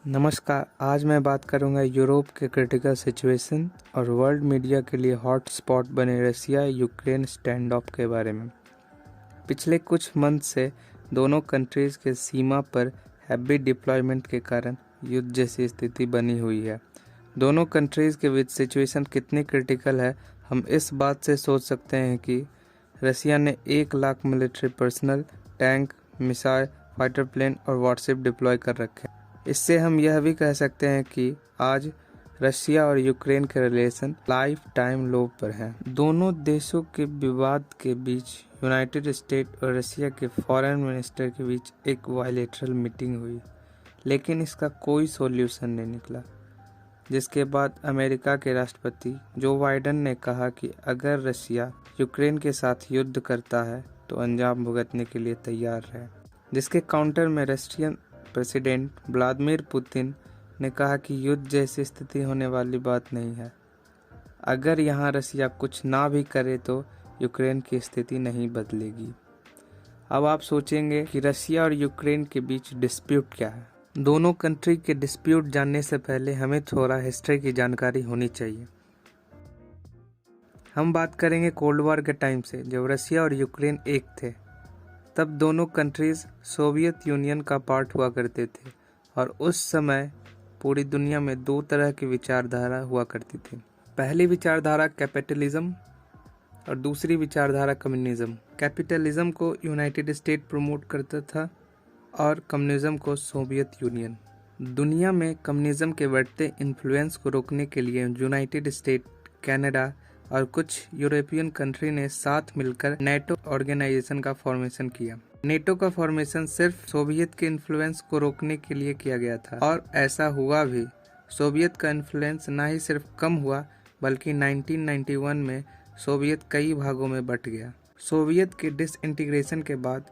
नमस्कार। आज मैं बात करूंगा यूरोप के क्रिटिकल सिचुएशन और वर्ल्ड मीडिया के लिए हॉट स्पॉट बने रसिया यूक्रेन स्टैंड ऑफ के बारे में। पिछले कुछ मंथ से दोनों कंट्रीज़ के सीमा पर हैवी डिप्लॉयमेंट के कारण युद्ध जैसी स्थिति बनी हुई है। दोनों कंट्रीज़ के बीच सिचुएशन कितनी क्रिटिकल है हम इस बात से सोच सकते हैं कि रसिया ने 1 lakh military personnel, tank, missile, fighter plane और वारशिप डिप्लॉय कर रखे हैं। इससे हम यह भी कह सकते हैं कि आज रशिया और यूक्रेन के रिलेशन लाइफ टाइम लो पर हैं। दोनों देशों के विवाद के बीच यूनाइटेड स्टेट और रशिया के फॉरेन मिनिस्टर के बीच एक बायलैटरल मीटिंग हुई, लेकिन इसका कोई सॉल्यूशन नहीं निकला। जिसके बाद अमेरिका के राष्ट्रपति जो बाइडेन ने कहा कि अगर रशिया यूक्रेन के साथ युद्ध करता है तो अंजाम भुगतने के लिए तैयार है। जिसके काउंटर में रशियन प्रेसिडेंट व्लादिमीर पुतिन ने कहा कि युद्ध जैसी स्थिति होने वाली बात नहीं है। अगर यहाँ रसिया कुछ ना भी करे तो यूक्रेन की स्थिति नहीं बदलेगी। अब आप सोचेंगे कि रसिया और यूक्रेन के बीच डिस्प्यूट क्या है। दोनों कंट्री के डिस्प्यूट जानने से पहले हमें थोड़ा हिस्ट्री की जानकारी होनी चाहिए। हम बात करेंगे कोल्ड वॉर के टाइम से, जब रसिया और यूक्रेन एक थे। तब दोनों कंट्रीज सोवियत यूनियन का पार्ट हुआ करते थे और उस समय पूरी दुनिया में 2 तरह की विचारधारा हुआ करती थी। पहली विचारधारा कैपिटलिज्म और दूसरी विचारधारा कम्युनिज्म। कैपिटलिज्म को यूनाइटेड स्टेट प्रमोट करता था और कम्युनिज्म को सोवियत यूनियन। दुनिया में कम्युनिज्म के बढ़ते इन्फ्लुएंस को रोकने के लिए यूनाइटेड स्टेट, कनाडा और कुछ यूरोपियन कंट्री ने साथ मिलकर नेटो ऑर्गेनाइजेशन का फॉर्मेशन किया। नेटो का फॉर्मेशन सिर्फ सोवियत के इन्फ्लुएंस को रोकने के लिए किया गया था और ऐसा हुआ भी। सोवियत का इन्फ्लुएंस न ही सिर्फ कम हुआ बल्कि 1991 में सोवियत कई भागों में बंट गया। सोवियत के डिसइंटीग्रेशन के बाद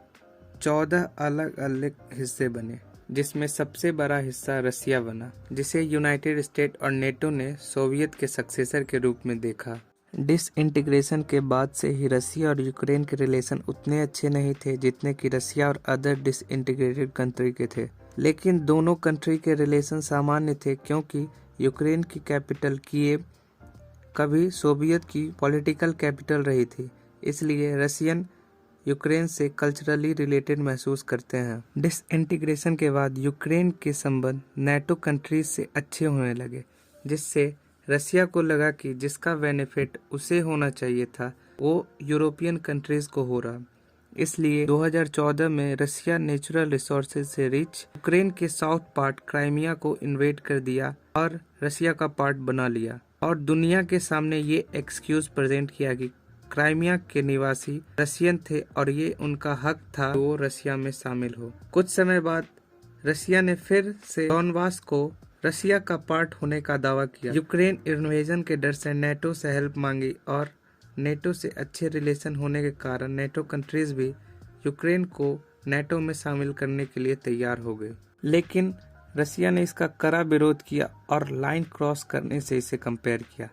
14 अलग अलग हिस्से बने, जिसमें सबसे बड़ा हिस्सा रसिया बना, जिसे यूनाइटेड स्टेट और नेटो ने सोवियत के सक्सेसर के रूप में देखा। डिसइंटीग्रेशन के बाद से ही रसिया और यूक्रेन के रिलेशन उतने अच्छे नहीं थे जितने कि रसिया और अदर डिसइंटीग्रेटेड कंट्री के थे। लेकिन दोनों कंट्री के रिलेशन सामान्य थे क्योंकि यूक्रेन की कैपिटल कीव कभी सोवियत की पॉलिटिकल कैपिटल रही थी, इसलिए रसियन यूक्रेन से कल्चरली रिलेटेड महसूस करते हैं। डिसइंटीग्रेशन के बाद यूक्रेन के संबंध नेटो कंट्रीज से अच्छे होने लगे, जिससे रसिया को लगा कि जिसका बेनिफिट उसे होना चाहिए था वो यूरोपियन कंट्रीज को हो रहा। इसलिए 2014 में रसिया नेचुरल रिसोर्सेज से रिच यूक्रेन के साउथ पार्ट क्राइमिया को इन्वेड कर दिया और रसिया का पार्ट बना लिया और दुनिया के सामने ये एक्सक्यूज प्रेजेंट किया कि क्राइमिया के निवासी रसियन थे और ये उनका हक था वो रसिया में शामिल हो। कुछ समय बाद रसिया ने फिर से डोनबास को रसिया का पार्ट होने का दावा किया। यूक्रेन इन्वेजन के डर से नेटो से हेल्प मांगी और नेटो से अच्छे रिलेशन होने के कारण नेटो कंट्रीज भी यूक्रेन को नेटो में शामिल करने के लिए तैयार हो गए। लेकिन रसिया ने इसका कड़ा विरोध किया और लाइन क्रॉस करने से इसे कंपेयर किया।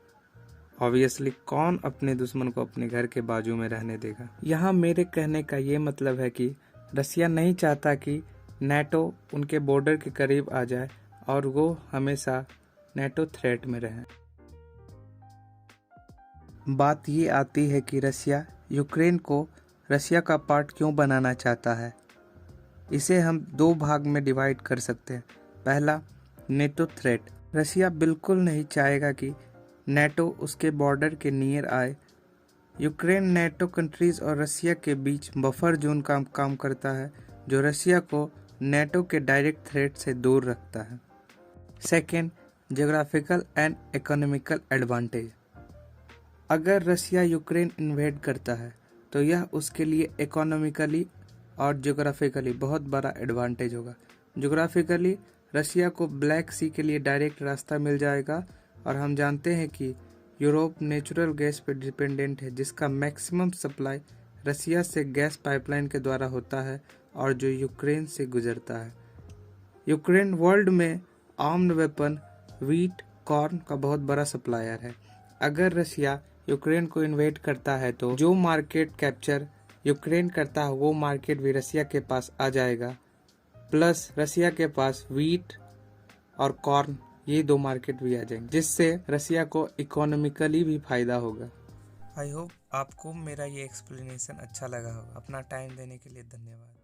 ऑब्वियसली कौन अपने दुश्मन को अपने घर के बाजू में रहने देगा। यहाँ मेरे कहने का ये मतलब है कि रसिया नहीं चाहता कि नेटो उनके बॉर्डर के करीब आ जाए और वो हमेशा नेटो थ्रेट में रहे। बात ये आती है कि रसिया यूक्रेन को रसिया का पार्ट क्यों बनाना चाहता है। इसे हम 2 भाग में डिवाइड कर सकते हैं। पहला, नेटो थ्रेट। रसिया बिल्कुल नहीं चाहेगा कि नेटो उसके बॉर्डर के नियर आए। यूक्रेन नेटो कंट्रीज और रसिया के बीच बफर जोन का काम करता है, जो रसिया को नेटो के डायरेक्ट थ्रेट से दूर रखता है। Second, geographical and economical advantage. अगर रसिया यूक्रेन इन्वेड करता है तो यह उसके लिए इकोनॉमिकली और ज्योग्राफिकली बहुत बड़ा एडवांटेज होगा। ज्योग्राफिकली रसिया को ब्लैक सी के लिए डायरेक्ट रास्ता मिल जाएगा और हम जानते हैं कि यूरोप नेचुरल गैस पर डिपेंडेंट है, जिसका मैक्सिमम सप्लाई रसिया से गैस पाइपलाइन के द्वारा होता है और जो यूक्रेन से गुजरता है। यूक्रेन वर्ल्ड में आर्म्ड वेपन, व्हीट, कॉर्न का बहुत बड़ा सप्लायर है। अगर रसिया यूक्रेन को इन्वेड करता है तो जो मार्केट कैप्चर यूक्रेन करता है वो मार्केट भी रसिया के पास आ जाएगा। प्लस रसिया के पास व्हीट और कॉर्न, ये 2 मार्केट भी आ जाएंगे, जिससे रसिया को इकोनॉमिकली भी फायदा होगा। आई होप आपको मेरा ये एक्सप्लेनेशन अच्छा लगा होगा। अपना टाइम देने के लिए धन्यवाद।